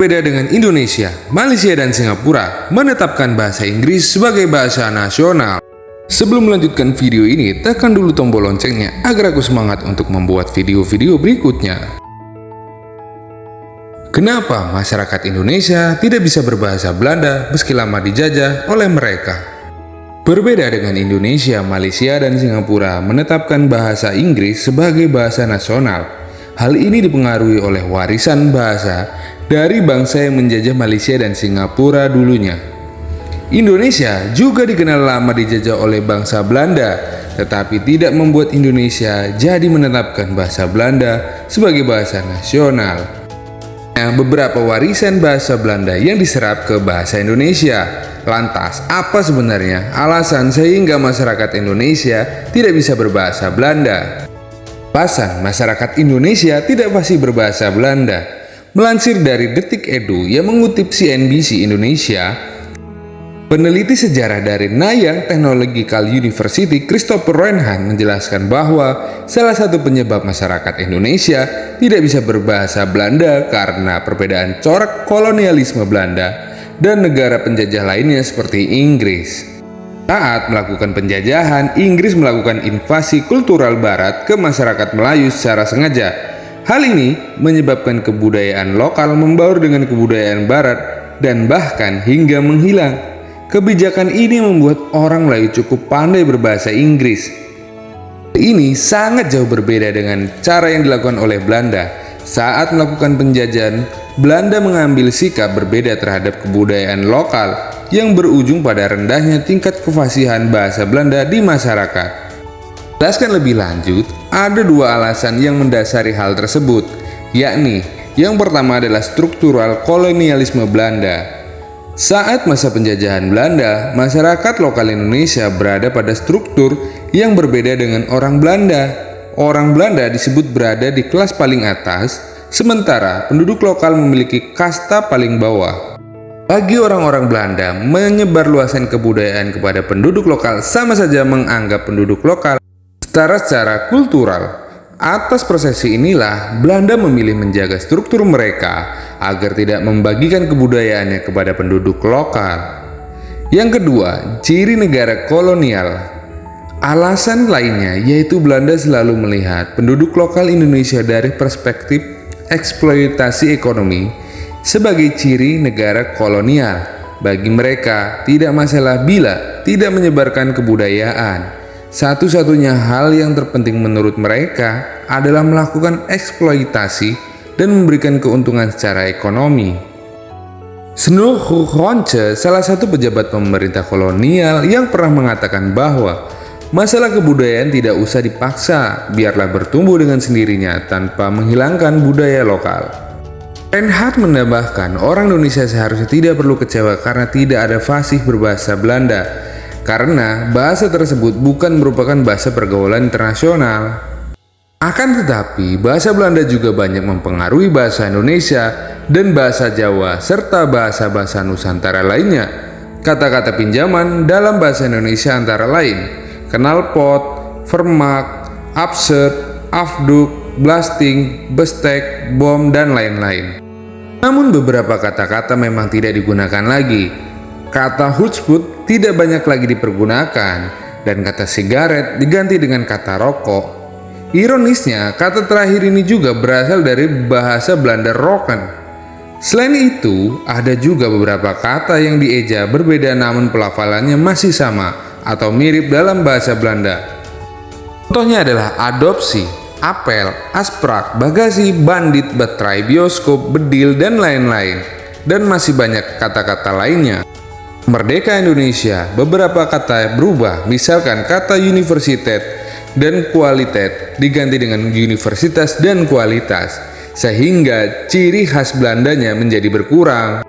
Berbeda dengan Indonesia, Malaysia dan Singapura menetapkan bahasa Inggris sebagai bahasa nasional. Sebelum melanjutkan video ini, tekan dulu tombol loncengnya agar aku semangat untuk membuat video-video berikutnya. Kenapa masyarakat Indonesia tidak bisa berbahasa Belanda meski lama dijajah oleh mereka? Berbeda dengan Indonesia, Malaysia dan Singapura menetapkan bahasa Inggris sebagai bahasa nasional. Hal ini dipengaruhi oleh warisan bahasa dari bangsa yang menjajah Malaysia dan Singapura dulunya. Indonesia juga dikenal lama dijajah oleh bangsa Belanda, tetapi tidak membuat Indonesia jadi menetapkan bahasa Belanda sebagai bahasa nasional. Beberapa warisan bahasa Belanda yang diserap ke bahasa Indonesia. Lantas, apa sebenarnya alasan sehingga masyarakat Indonesia tidak bisa berbahasa Belanda? Alasan masyarakat Indonesia tidak fasih berbahasa Belanda. Melansir dari Detik Edu yang mengutip CNBC Indonesia, peneliti sejarah dari Nanyang Technological University, Christopher Reinhardt, menjelaskan bahwa salah satu penyebab masyarakat Indonesia tidak bisa berbahasa Belanda karena perbedaan corak kolonialisme Belanda dan negara penjajah lainnya seperti Inggris. Saat melakukan penjajahan, Inggris melakukan invasi kultural Barat ke masyarakat Melayu secara sengaja. Hal ini menyebabkan kebudayaan lokal membaur dengan kebudayaan Barat dan bahkan hingga menghilang. Kebijakan ini membuat orang Melayu cukup pandai berbahasa Inggris. Ini sangat jauh berbeda dengan cara yang dilakukan oleh Belanda. Saat melakukan penjajahan, Belanda mengambil sikap berbeda terhadap kebudayaan lokal yang berujung pada rendahnya tingkat kefasihan bahasa Belanda di masyarakat. Jelaskan lebih lanjut, ada dua alasan yang mendasari hal tersebut, yakni yang pertama adalah struktural kolonialisme Belanda. Saat masa penjajahan Belanda, masyarakat lokal Indonesia berada pada struktur yang berbeda dengan orang Belanda. Orang Belanda disebut berada di kelas paling atas, sementara penduduk lokal memiliki kasta paling bawah. Bagi orang-orang Belanda, menyebarluaskan kebudayaan kepada penduduk lokal sama saja menganggap penduduk lokal secara kultural. Atas prosesi inilah, Belanda memilih menjaga struktur mereka agar tidak membagikan kebudayaannya kepada penduduk lokal. Yang kedua, ciri negara kolonial. Alasan lainnya yaitu Belanda selalu melihat penduduk lokal Indonesia dari perspektif eksploitasi ekonomi sebagai ciri negara kolonial. Bagi mereka, tidak masalah bila tidak menyebarkan kebudayaan. Satu-satunya hal yang terpenting menurut mereka adalah melakukan eksploitasi dan memberikan keuntungan secara ekonomi. Snow Ronce, salah satu pejabat pemerintah kolonial yang pernah mengatakan bahwa masalah kebudayaan tidak usah dipaksa, biarlah bertumbuh dengan sendirinya tanpa menghilangkan budaya lokal. Reinhardt menambahkan, orang Indonesia seharusnya tidak perlu kecewa karena tidak ada fasih berbahasa Belanda, karena bahasa tersebut bukan merupakan bahasa pergaulan internasional. Akan tetapi, bahasa Belanda juga banyak mempengaruhi bahasa Indonesia dan bahasa Jawa, serta bahasa-bahasa Nusantara lainnya. Kata-kata pinjaman dalam bahasa Indonesia antara lain knalpot, vermak, absurd, afduk, blasting, bestek, bom, dan lain-lain. Namun beberapa kata-kata memang tidak digunakan lagi. Kata hutsput tidak banyak lagi dipergunakan, dan kata sigaret diganti dengan kata rokok. Ironisnya, kata terakhir ini juga berasal dari bahasa Belanda roken. Selain itu, ada juga beberapa kata yang dieja berbeda namun pelafalannya masih sama atau mirip dalam bahasa Belanda. Contohnya adalah adopsi, apel, asprak, bagasi, bandit, betrai, bioskop, bedil, dan lain-lain. Dan masih banyak kata-kata lainnya. Merdeka Indonesia, beberapa kata berubah, misalkan kata universitas dan kualitas diganti dengan universitas dan kualitas, sehingga ciri khas Belandanya menjadi berkurang.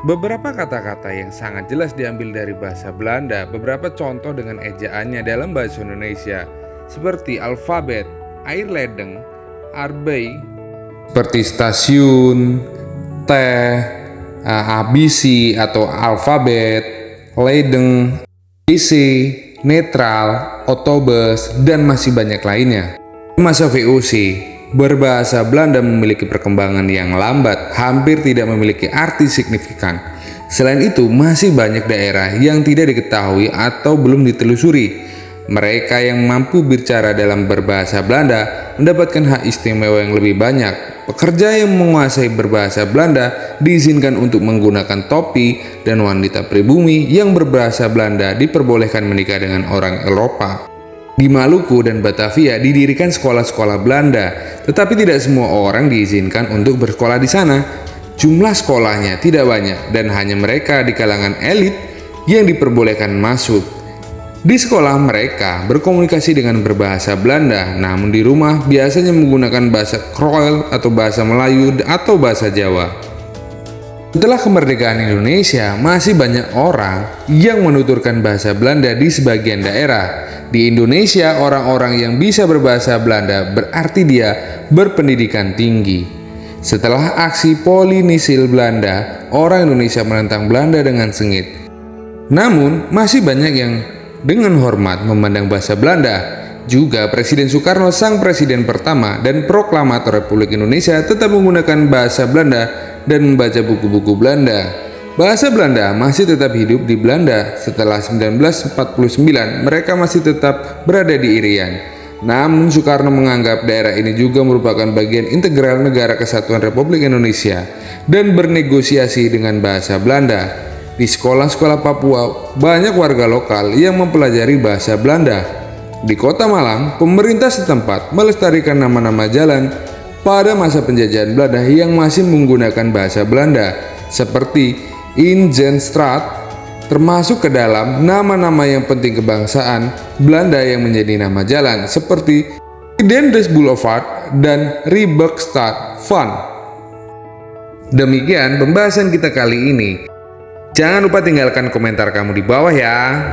Beberapa kata-kata yang sangat jelas diambil dari bahasa Belanda, beberapa contoh dengan ejaannya dalam bahasa Indonesia, seperti alfabet, air ledeng, arbei, seperti stasiun, teh, ABC atau alfabet, ledeng, PC, netral, otobus, dan masih banyak lainnya. Masa VOC, berbahasa Belanda memiliki perkembangan yang lambat, hampir tidak memiliki arti signifikan. Selain itu, masih banyak daerah yang tidak diketahui atau belum ditelusuri. Mereka yang mampu bicara dalam berbahasa Belanda mendapatkan hak istimewa yang lebih banyak. Pekerja yang menguasai berbahasa Belanda diizinkan untuk menggunakan topi, dan wanita pribumi yang berbahasa Belanda diperbolehkan menikah dengan orang Eropa. Di Maluku dan Batavia didirikan sekolah-sekolah Belanda, tetapi tidak semua orang diizinkan untuk bersekolah di sana. Jumlah sekolahnya tidak banyak dan hanya mereka di kalangan elit yang diperbolehkan masuk. Di sekolah mereka berkomunikasi dengan berbahasa Belanda, namun di rumah biasanya menggunakan bahasa Kroel atau bahasa Melayu atau bahasa Jawa. Setelah kemerdekaan Indonesia, masih banyak orang yang menuturkan bahasa Belanda di sebagian daerah. Di Indonesia, orang-orang yang bisa berbahasa Belanda berarti dia berpendidikan tinggi. Setelah aksi Polinisil Belanda, orang Indonesia menentang Belanda dengan sengit. Namun, masih banyak yang dengan hormat memandang bahasa Belanda. Juga Presiden Soekarno, sang presiden pertama dan proklamator Republik Indonesia, tetap menggunakan bahasa Belanda dan membaca buku-buku Belanda. Bahasa Belanda masih tetap hidup di Belanda. Setelah 1949, mereka masih tetap berada di Irian. Namun Soekarno menganggap daerah ini juga merupakan bagian integral Negara Kesatuan Republik Indonesia dan bernegosiasi dengan bahasa Belanda. Di sekolah-sekolah Papua, banyak warga lokal yang mempelajari bahasa Belanda. Di Kota Malang, pemerintah setempat melestarikan nama-nama jalan pada masa penjajahan Belanda yang masih menggunakan bahasa Belanda, seperti Ingenstraat, termasuk ke dalam nama-nama yang penting kebangsaan Belanda yang menjadi nama jalan, seperti Dendes Boulevard dan Rijksstad Van. Demikian pembahasan kita kali ini. Jangan lupa tinggalkan komentar kamu di bawah ya.